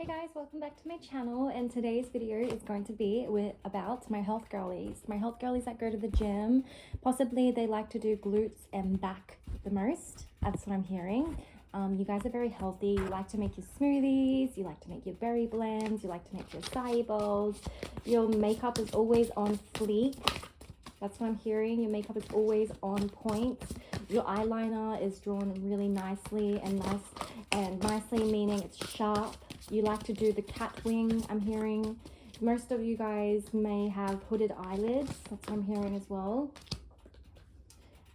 Hey guys, welcome back to my channel, and today's video is going to be about my health girlies. My health girlies that go to the gym. Possibly they like to do glutes and back the most. That's what I'm hearing. You guys are very healthy. You like to make your smoothies, you like to make your berry blends, you like to make your acai bowls. Your makeup is always on fleek. That's what I'm hearing. Your makeup is always on point. Your eyeliner is drawn really nicely and nicely meaning it's sharp. You like to do the cat wing, I'm hearing. Most of you guys may have hooded eyelids. That's what I'm hearing as well.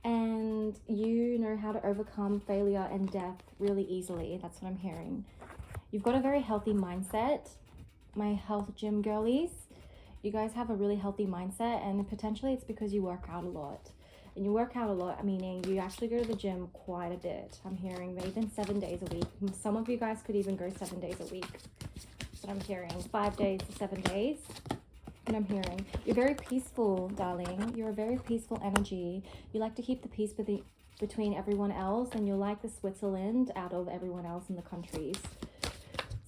And you know how to overcome failure and death really easily. That's what I'm hearing. You've got a very healthy mindset, my health gym girlies. You guys have a really healthy mindset, and potentially it's because you work out a lot. And you work out a lot, meaning you actually go to the gym quite a bit. I'm hearing even 7 days a week. Some of you guys could even go 7 days a week. That's what I'm hearing. 5 days to 7 days. And I'm hearing you're very peaceful, darling. You're a very peaceful energy. You like to keep the peace between everyone else, and you're like the Switzerland out of everyone else in the countries.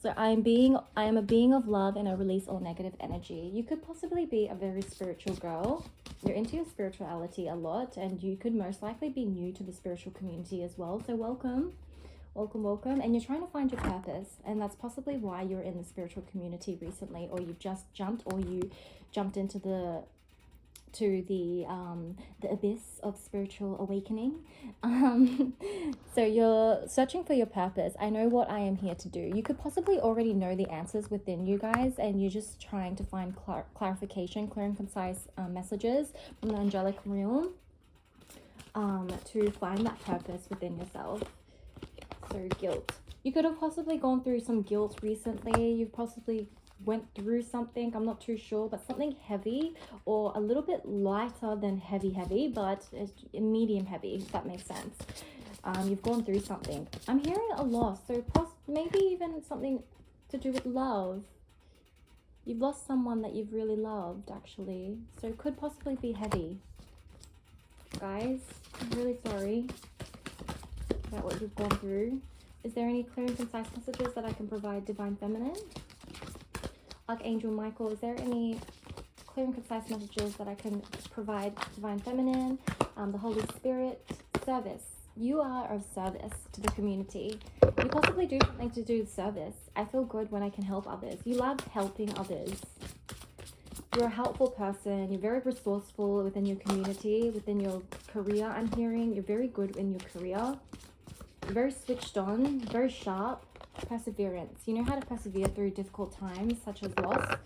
So I am a being of love, and I release all negative energy. You could possibly be a very spiritual girl. You're into your spirituality a lot, and you could most likely be new to the spiritual community as well. So welcome, welcome, welcome. And you're trying to find your purpose, and that's possibly why you're in the spiritual community recently, or you've just jumped into the abyss of spiritual awakening. So you're searching for your purpose. I know what I am here to do. You could possibly already know the answers within you guys, and you're just trying to find clarification, clear and concise messages from the angelic realm to find that purpose within yourself. So guilt. You could have possibly gone through some guilt recently. You've possibly went through something, I'm not too sure, but something heavy, or a little bit lighter than heavy, but it's medium heavy, if that makes sense. You've gone through something. I'm hearing a loss, so maybe even something to do with love. You've lost someone that you've really loved, actually, so it could possibly be heavy. Guys, I'm really sorry about what you've gone through. Is there any clear and concise messages that I can provide, Divine Feminine? Archangel Michael, is there any clear and concise messages that I can provide, Divine Feminine? The Holy Spirit. Service. You are of service to the community. You possibly do something to do with service. I feel good when I can help others. You love helping others. You're a helpful person. You're very resourceful within your community, within your career, I'm hearing. You're very good in your career. You're very switched on, very sharp. Perseverance. You know how to persevere through difficult times such as loss.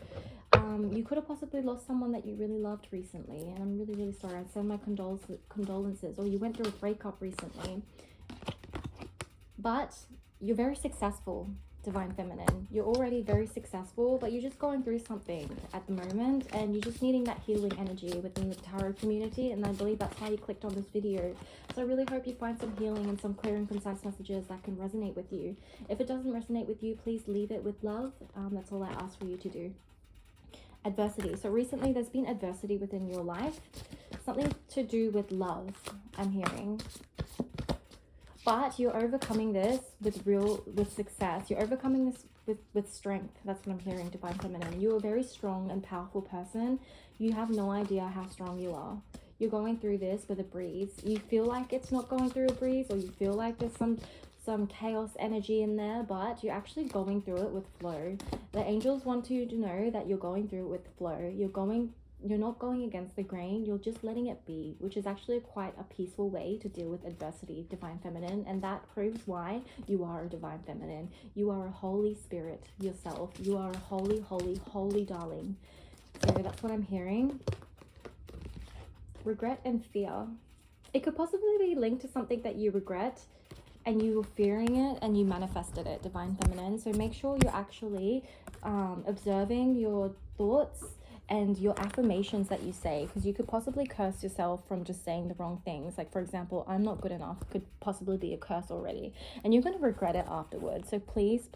You could have possibly lost someone that you really loved recently, and I'm really, really sorry. I send my condolences. Or you went through a breakup recently, but you're very successful, Divine Feminine. You're already very successful, but you're just going through something at the moment, and you're just needing that healing energy within the tarot community, and I believe that's why you clicked on this video. So I really hope you find some healing and some clear and concise messages that can resonate with you. If it doesn't resonate with you, please leave it with love. That's all I ask for you to do. Adversity. So recently there's been adversity within your life, something to do with love, I'm hearing. But you're overcoming this with success. You're overcoming this with strength. That's what I'm hearing, Divine Feminine. You're a very strong and powerful person. You have no idea how strong you are. You're going through this with a breeze. You feel like it's not going through a breeze, or you feel like there's some chaos energy in there, but you're actually going through it with flow. The angels want you to know that you're going through it with flow. You're not going against the grain, you're just letting it be, which is actually quite a peaceful way to deal with adversity, Divine Feminine, and that proves why you are a Divine Feminine. You are a holy spirit yourself. You are a holy, holy, holy darling. So that's what I'm hearing. Regret and fear. It could possibly be linked to something that you regret, and you were fearing it and you manifested it, Divine Feminine. So make sure you're actually observing your thoughts and your affirmations that you say, because you could possibly curse yourself from just saying the wrong things. Like, for example, I'm not good enough could possibly be a curse already, and you're going to regret it afterwards. So please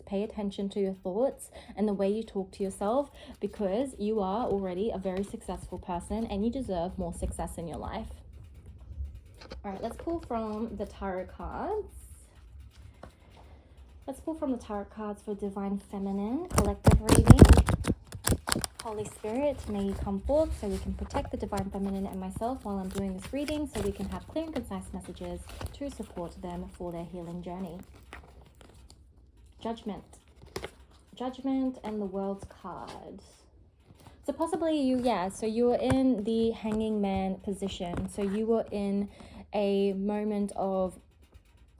pay attention to your thoughts and the way you talk to yourself, because you are already a very successful person and you deserve more success in your life. All right, let's pull from the tarot cards. Let's pull from the tarot cards for Divine Feminine collective reading. Holy Spirit, may you come forth so we can protect the Divine Feminine and myself while I'm doing this reading, so we can have clear and concise messages to support them for their healing journey. Judgment. Judgment and the World's card. So possibly you, so you were in the Hanging Man position. So you were in a moment of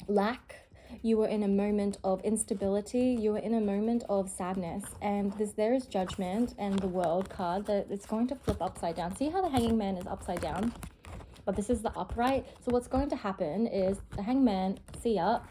lack. You were in a moment of instability. You were in a moment of sadness. And there is judgment and the World card that it's going to flip upside down. See how the Hanging Man is upside down? But this is the upright. So what's going to happen is the Hangman, see ya,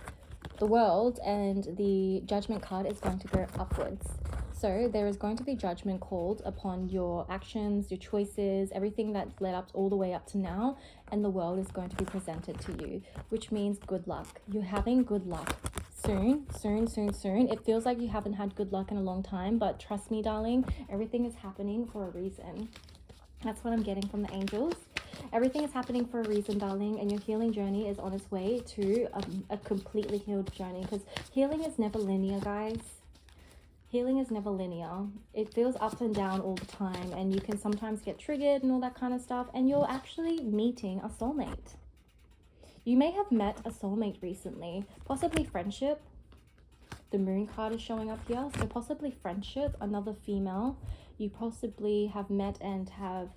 the World and the Judgment card is going to go upwards. So there is going to be judgment called upon your actions, your choices, everything that's led up all the way up to now, and the World is going to be presented to you, which means good luck. You're having good luck soon. It feels like you haven't had good luck in a long time, but trust me, darling, everything is happening for a reason. That's what I'm getting from the angels. Everything is happening for a reason, darling, and your healing journey is on its way to a completely healed journey, because healing is never linear, guys. Healing is never linear. It feels up and down all the time, and you can sometimes get triggered and all that kind of stuff, and you're actually meeting a soulmate. You may have met a soulmate recently, possibly friendship. The Moon card is showing up here, so possibly friendship, another female. You possibly have met and have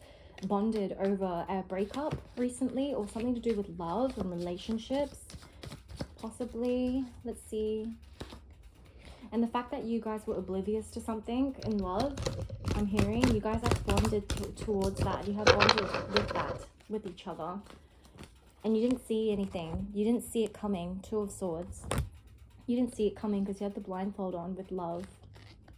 bonded over a breakup recently, or something to do with love and relationships. Possibly, let's see. And the fact that you guys were oblivious to something in love, I'm hearing you guys have bonded towards that. You have bonded with that, with each other. And you didn't see anything. You didn't see it coming. Two of Swords. You didn't see it coming because you had the blindfold on with love.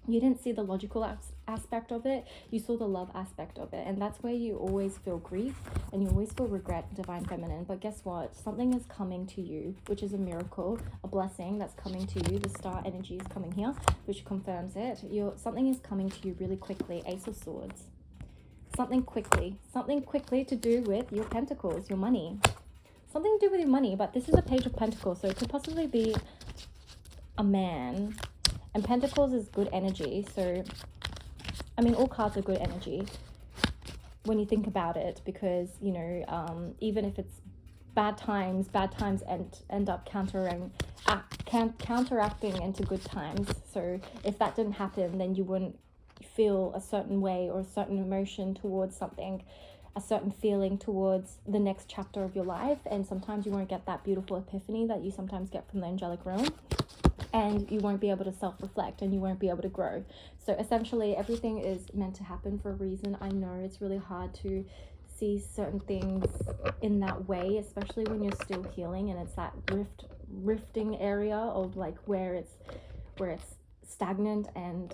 You didn't see the logical aspect of it. You saw the love aspect of it. And that's where you always feel grief and you always feel regret, Divine Feminine. But guess what? Something is coming to you, which is a miracle, a blessing that's coming to you. The star energy is coming here, which confirms it. Something is coming to you really quickly. Ace of Swords. Something quickly to do with your pentacles, your money. Something to do with your money, but this is a Page of Pentacles, so it could possibly be a man. And Pentacles is good energy, so I mean all cards are good energy when you think about it, because you know, even if it's bad times end up counteracting into good times. So if that didn't happen, then you wouldn't feel a certain way or a certain emotion towards something, a certain feeling towards the next chapter of your life. And sometimes you won't get that beautiful epiphany that you sometimes get from the angelic realm, and you won't be able to self-reflect and you won't be able to grow. So essentially everything is meant to happen for a reason. I know it's really hard to see certain things in that way, especially when you're still healing and it's that rifting area of like where it's stagnant and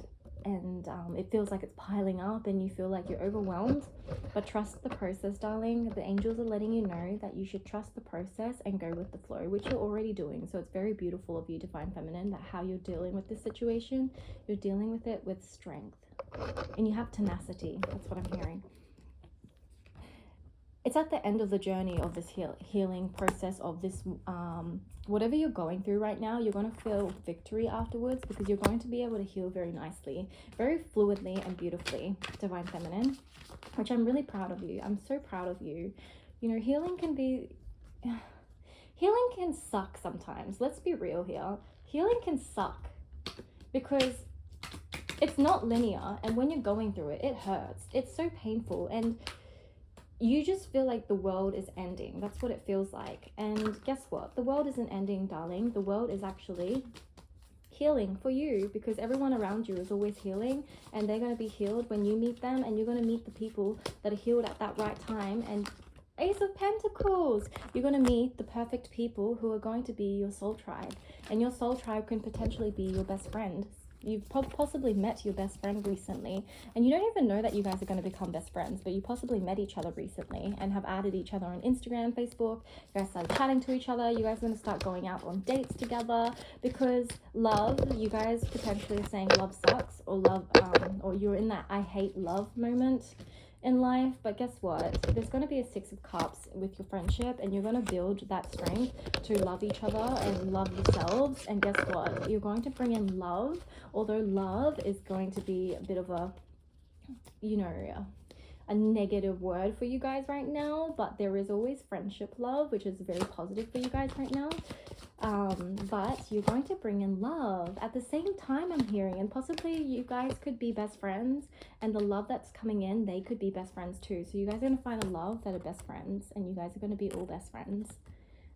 it feels like it's piling up and you feel like you're overwhelmed. But trust the process, darling. The angels are letting you know that you should trust the process and go with the flow, which you're already doing. So it's very beautiful of you, Divine Feminine, that how you're dealing with this situation, you're dealing with it with strength and you have tenacity. That's what I'm hearing. It's at the end of the journey of this healing process of this whatever you're going through right now. You're going to feel victory afterwards, because you're going to be able to heal very nicely, very fluidly and beautifully, Divine Feminine, which I'm really proud of you. I'm so proud of you. You know, healing can suck sometimes. Let's be real here. Healing can suck because it's not linear, and when you're going through it, it hurts. It's so painful, and you just feel like the world is ending. That's what it feels like. And guess what? The world isn't ending, darling. The world is actually healing for you, because everyone around you is always healing, and they're going to be healed when you meet them, and you're going to meet the people that are healed at that right time. And Ace of Pentacles, you're going to meet the perfect people who are going to be your soul tribe, and your soul tribe can potentially be your best friend. You've possibly met your best friend recently, and you don't even know that you guys are going to become best friends, but you possibly met each other recently and have added each other on Instagram, Facebook. You guys started chatting to each other. You guys are going to start going out on dates together, because love, you guys potentially are saying love sucks, or love, or you're in that I hate love moment. in life, but guess what? There's going to be a 6 of Cups with your friendship, and you're going to build that strength to love each other and love yourselves. And guess what? You're going to bring in love, although love is going to be a bit of a, you know, a negative word for you guys right now, but there is always friendship love, which is very positive for you guys right now. But you're going to bring in love at the same time, I'm hearing, and possibly you guys could be best friends, and the love that's coming in, they could be best friends too. So you guys are going to find a love that are best friends, and you guys are going to be all best friends.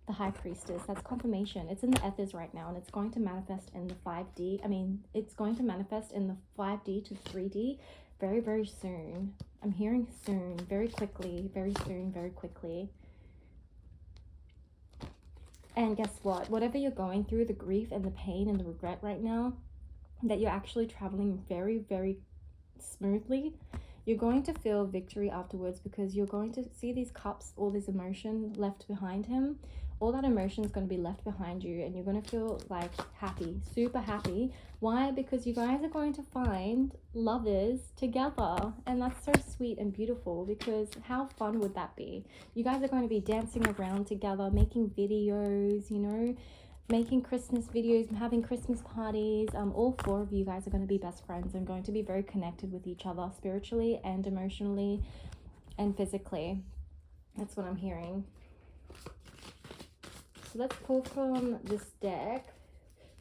The High Priestess, that's confirmation. It's in the ethers right now, and it's going to manifest in the 5D. I mean, it's going to manifest in the 5D to 3D very, very soon. I'm hearing soon, very quickly, very soon, very quickly. And guess what? Whatever you're going through, the grief and the pain and the regret right now, that you're actually traveling very, very smoothly. You're going to feel victory afterwards, because you're going to see these cups, all this emotion left behind him. All that emotion is going to be left behind you, and you're going to feel like happy, super happy. Why? Because you guys are going to find lovers together, and that's so sweet and beautiful, because how fun would that be? You guys are going to be dancing around together, making videos, you know, making Christmas videos, having Christmas parties. All 4 of you guys are going to be best friends and going to be very connected with each other spiritually and emotionally and physically. That's what I'm hearing. So let's pull from this deck.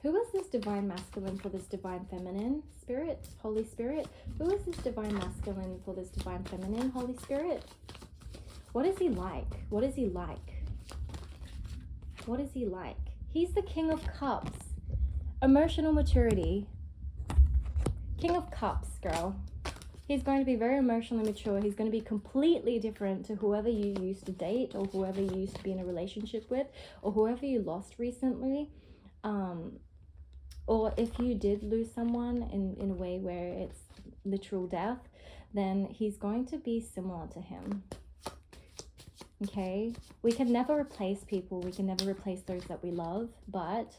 Who is this divine masculine for this divine feminine? Spirit, Holy Spirit. Who is this divine masculine for this divine feminine? Holy Spirit. What is he like? What is he like? What is he like? He's the King of Cups. Emotional maturity. King of Cups, girl. He's going to be very emotionally mature. He's going to be completely different to whoever you used to date, or whoever you used to be in a relationship with, or whoever you lost recently. Or if you did lose someone in a way where it's literal death, then he's going to be similar to him. Okay? We can never replace people. We can never replace those that we love, but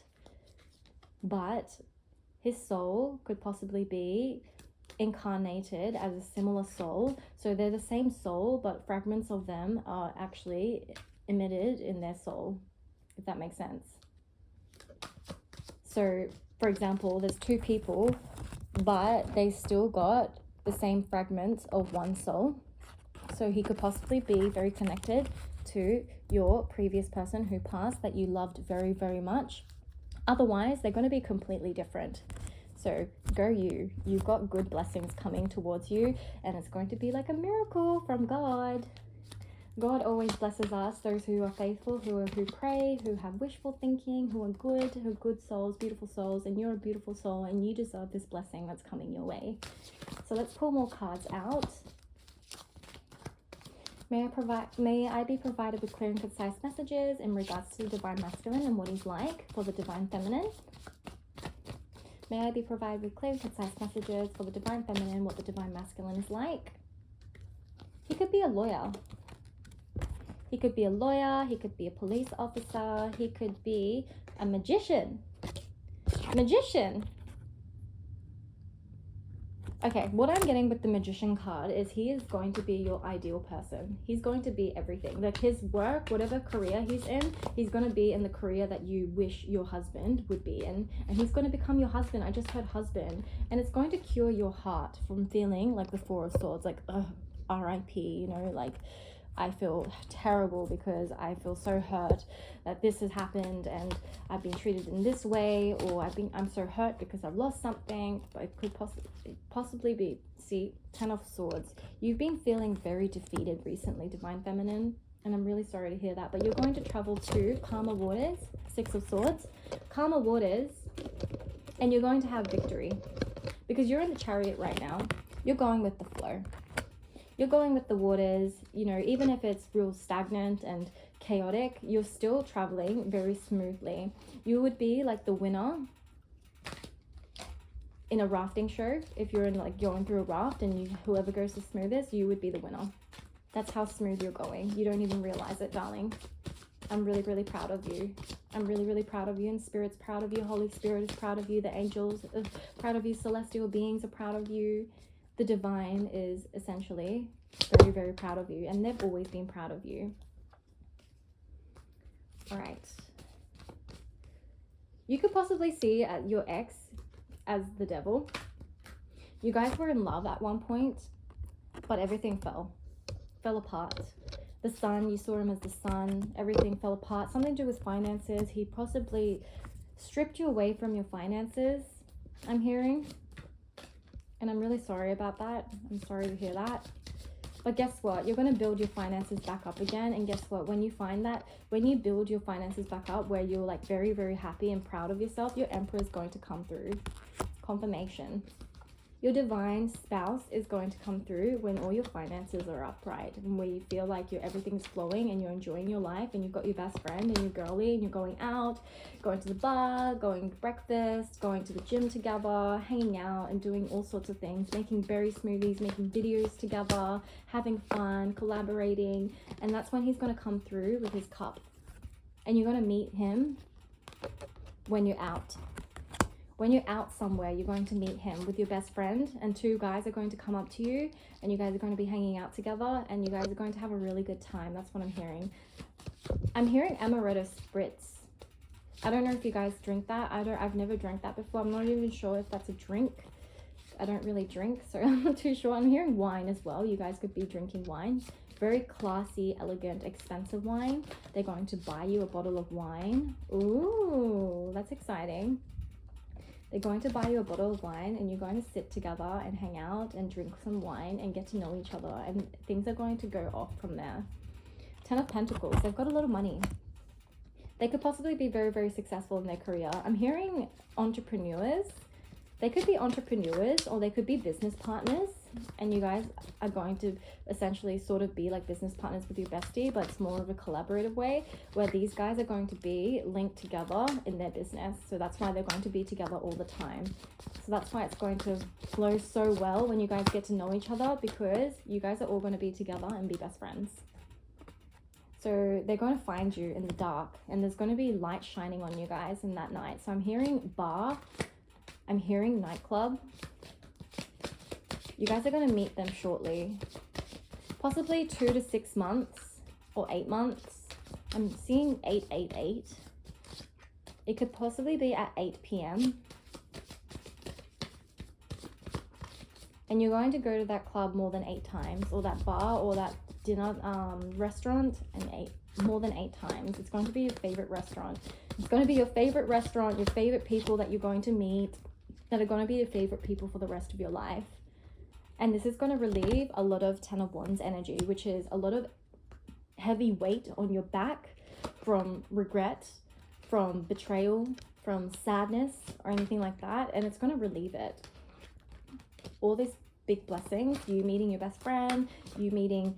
his soul could possibly be incarnated as a similar soul. So they're the same soul, but fragments of them are actually emitted in their soul, if that makes sense. So for example, there's 2 people, but they still got the same fragments of one soul. So he could possibly be very connected to your previous person who passed, that you loved very, very much. Otherwise, they're going to be completely different. So go you. You've got good blessings coming towards you, and it's going to be like a miracle from God. God always blesses us, those who are faithful, who pray, who have wishful thinking, who are good souls, beautiful souls, and you're a beautiful soul, and you deserve this blessing that's coming your way. So let's pull more cards out. May I be provided with clear and concise messages in regards to the divine masculine and what he's like for the divine feminine? May I be provided with clear and concise messages for the divine feminine, what the divine masculine is like? He could be a lawyer. He could be a lawyer. He could be a police officer. He could be a magician. Magician. Okay, what I'm getting with the Magician card is he is going to be your ideal person. He's going to be everything. Like his work, whatever career he's in, he's going to be in the career that you wish your husband would be in. And he's going to become your husband. I just heard husband. And it's going to cure your heart from feeling like the Four of Swords, like, R.I.P., you know, like, I feel terrible because I feel so hurt that this has happened and I've been treated in this way, or I'm so hurt because I've lost something. But it could possibly be, see, 10 of Swords. You've been feeling very defeated recently, Divine Feminine, and I'm really sorry to hear that. But you're going to travel to calmer waters, 6 of Swords, calmer waters, and you're going to have victory because you're in the Chariot right now. You're going with the flow. You're going with the waters, you know, even if it's real stagnant and chaotic, you're still traveling very smoothly. You would be like the winner in a rafting show. If you're in like going through a raft and whoever goes the smoothest, you would be the winner. That's how smooth you're going. You don't even realize it, darling. I'm really, really proud of you. I'm really, really proud of you, and Spirit's proud of you. Holy Spirit is proud of you. The angels are proud of you. Celestial beings are proud of you. the divine is essentially very, very proud of you, and they've always been proud of you. All right. You could possibly see your ex as the devil. You guys were in love at one point, but everything fell apart. The sun, you saw him as the sun, everything fell apart. Something to do with finances. He possibly stripped you away from your finances, I'm hearing. And I'm really sorry about that. I'm sorry to hear that. But guess what? You're going to build your finances back up again. And guess what? When you find that, when you build your finances back up where you're like very, very happy and proud of yourself, your Emperor is going to come through. Confirmation. Your divine spouse is going to come through when all your finances are upright and where you feel like everything's flowing and you're enjoying your life and you've got your best friend and your girly and you're going out, going to the bar, going to breakfast, going to the gym together, hanging out and doing all sorts of things, making berry smoothies, making videos together, having fun, collaborating. And that's when he's going to come through with his cup. And you're going to meet him when you're out. When you're out somewhere, you're going to meet him with your best friend, and two guys are going to come up to you and you guys are going to be hanging out together and you guys are going to have a really good time. That's what I'm hearing. I'm hearing amaretto spritz. I don't know if you guys drink that. I've never drank that before. I'm not even sure if that's a drink. I don't really drink, so I'm not too sure. I'm hearing wine as well. You guys could be drinking wine. Very classy, elegant, expensive wine. They're going to buy you a bottle of wine. Ooh, that's exciting. They're going to buy you a bottle of wine and you're going to sit together and hang out and drink some wine and get to know each other, and things are going to go off from there. 10 of Pentacles. They've got a lot of money. They could possibly be very, very successful in their career. I'm hearing entrepreneurs. They could be entrepreneurs or they could be business partners, and you guys are going to essentially sort of be like business partners with your bestie, but it's more of a collaborative way where these guys are going to be linked together in their business. So that's why they're going to be together all the time. So that's why it's going to flow so well when you guys get to know each other, because you guys are all going to be together and be best friends. So they're going to find you in the dark and there's going to be light shining on you guys in that night. So I'm hearing bar. I'm hearing nightclub. You guys are going to meet them shortly. Possibly 2 to 6 months or 8 months. I'm seeing 888. It could possibly be at 8 p.m. And you're going to go to that club more than 8 times, or that bar or that dinner restaurant, and more than 8 times. It's going to be your favorite restaurant. It's going to be your favorite restaurant, your favorite people that you're going to meet, that are going to be your favorite people for the rest of your life. And this is going to relieve a lot of 10 of Wands energy, which is a lot of heavy weight on your back from regret, from betrayal, from sadness, or anything like that. And it's going to relieve it. All these big blessings, you meeting your best friend, you meeting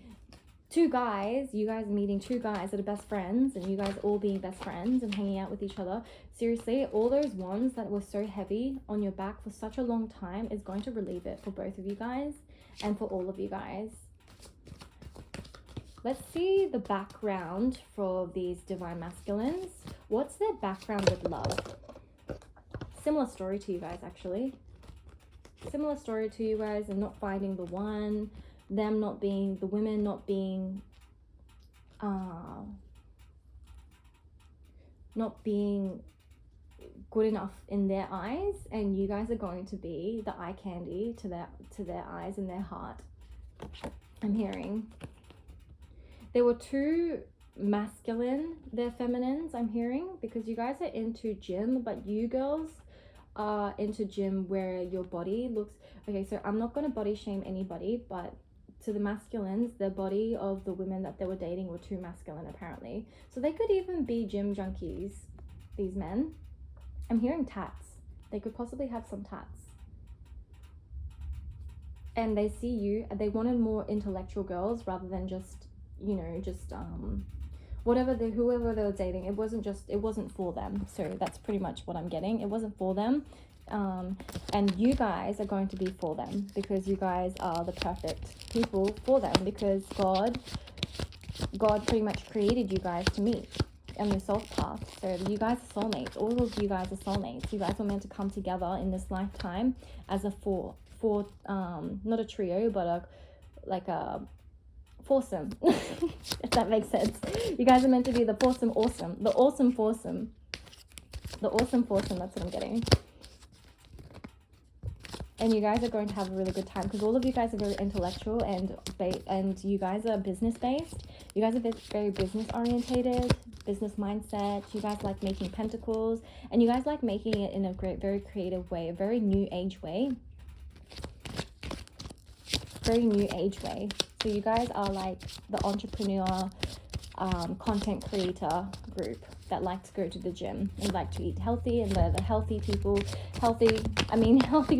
two guys, you guys meeting 2 guys that are best friends, and you guys all being best friends and hanging out with each other. Seriously, all those wands that were so heavy on your back for such a long time is going to relieve it for both of you guys and for all of you guys. Let's see the background for these divine masculines. What's their background with love? Similar story to you guys, actually. Similar story to you guys, and not finding the one, them not being, the women not being good enough in their eyes, and you guys are going to be the eye candy to their eyes and their heart. I'm hearing there were 2 masculine, they're feminines, I'm hearing, because you guys are into gym, but you girls are into gym where your body looks okay. So I'm not going to body shame anybody, but to the masculines, the body of the women that they were dating were too masculine apparently. So they could even be gym junkies, these men. I'm hearing tats. They could possibly have some tats. And they see you, they wanted more intellectual girls rather than just, you know, just whoever they were dating. It wasn't for them. So that's pretty much what I'm getting. It wasn't for them. And you guys are going to be for them, because you guys are the perfect people for them, because God pretty much created you guys to meet. on your self path. So you guys are soulmates. All of you guys are soulmates. You guys were meant to come together in this lifetime as a not a trio, but a foursome. If that makes sense. You guys are meant to be the foursome awesome. The awesome foursome. The awesome foursome, that's what I'm getting. And you guys are going to have a really good time because all of you guys are very intellectual and you guys are business based. You guys are very business orientated, business mindset. You guys like making pentacles, and you guys like making it in a very creative way, a very new age way. Very new age way. So you guys are like the entrepreneur, content creator group that like to go to the gym and like to eat healthy, and they're the healthy people. Healthy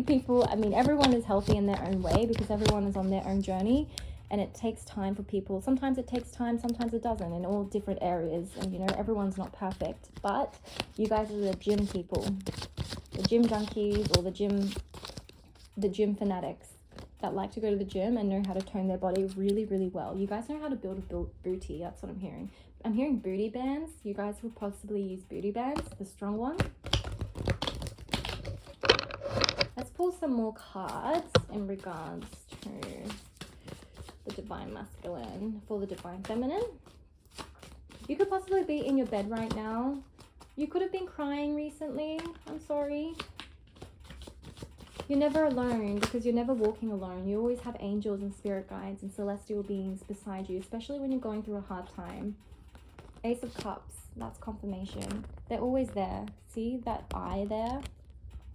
people, everyone is healthy in their own way because everyone is on their own journey, and it takes time for people. Sometimes it takes time, sometimes it doesn't, in all different areas, and you know, everyone's not perfect. But you guys are the gym people, the gym junkies, or the gym fanatics that like to go to the gym and know how to tone their body really, really well. You guys know how to build a booty. That's what I'm hearing. I'm hearing booty bands. You guys will possibly use booty bands, the strong one. Let's pull some more cards in regards to the divine masculine for the divine feminine. You could possibly be in your bed right now. You could have been crying recently. I'm sorry. You're never alone because you're never walking alone. You always have angels and spirit guides and celestial beings beside you, especially when you're going through a hard time. Ace of Cups, that's confirmation. They're always there. See that eye there?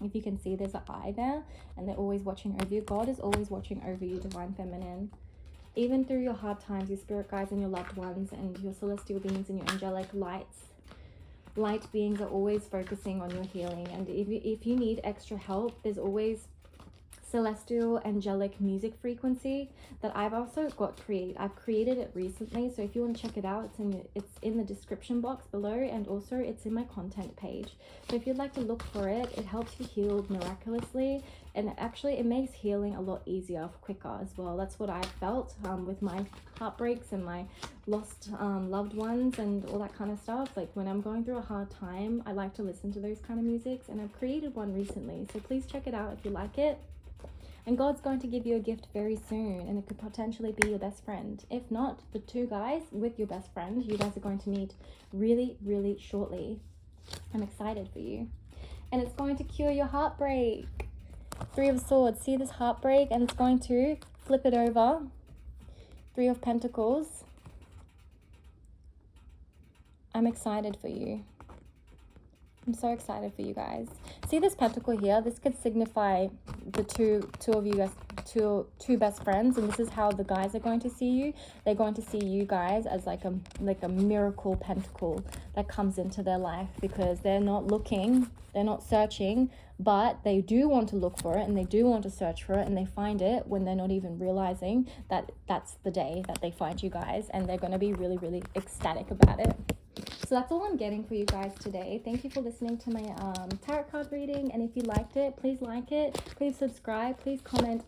If you can see, there's an eye there, and they're always watching over you. God is always watching over you, divine feminine. Even through your hard times, your spirit guides and your loved ones and your celestial beings and your angelic light beings are always focusing on your healing. And if you need extra help, there's always celestial angelic music frequency that I've also I've created it recently, so if you want to check it out, it's in the description box below, and also it's in my content page. So if you'd like to look for it, it helps you heal miraculously, and actually it makes healing a lot easier, quicker as well. That's what I felt with my heartbreaks and my lost loved ones and all that kind of stuff. Like when I'm going through a hard time, I like to listen to those kind of musics, and I've created one recently, so please check it out if you like it. And God's going to give you a gift very soon, and it could potentially be your best friend. If not, the two guys with your best friend, you guys are going to meet really, really shortly. I'm excited for you. And it's going to cure your heartbreak. Three of Swords. See this heartbreak? And it's going to flip it over. Three of Pentacles. I'm excited for you. I'm so excited for you guys. See this pentacle here? This could signify the two of you guys, two best friends, and this is how the guys are going to see you. They're going to see you guys as like a miracle pentacle that comes into their life, because they're not looking, they're not searching, but they do want to look for it, and they do want to search for it, and they find it when they're not even realizing that that's the day that they find you guys, and they're going to be really, really ecstatic about it. So that's all I'm getting for you guys today. Thank you for listening to my tarot card reading. And if you liked it, please like it. Please subscribe. Please comment.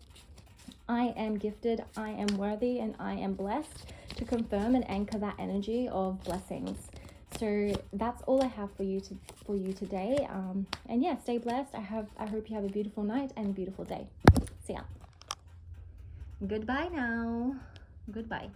I am gifted, I am worthy, and I am blessed, to confirm and anchor that energy of blessings. So that's all I have for you today. And yeah, stay blessed. I hope you have a beautiful night and a beautiful day. See ya. Goodbye now. Goodbye.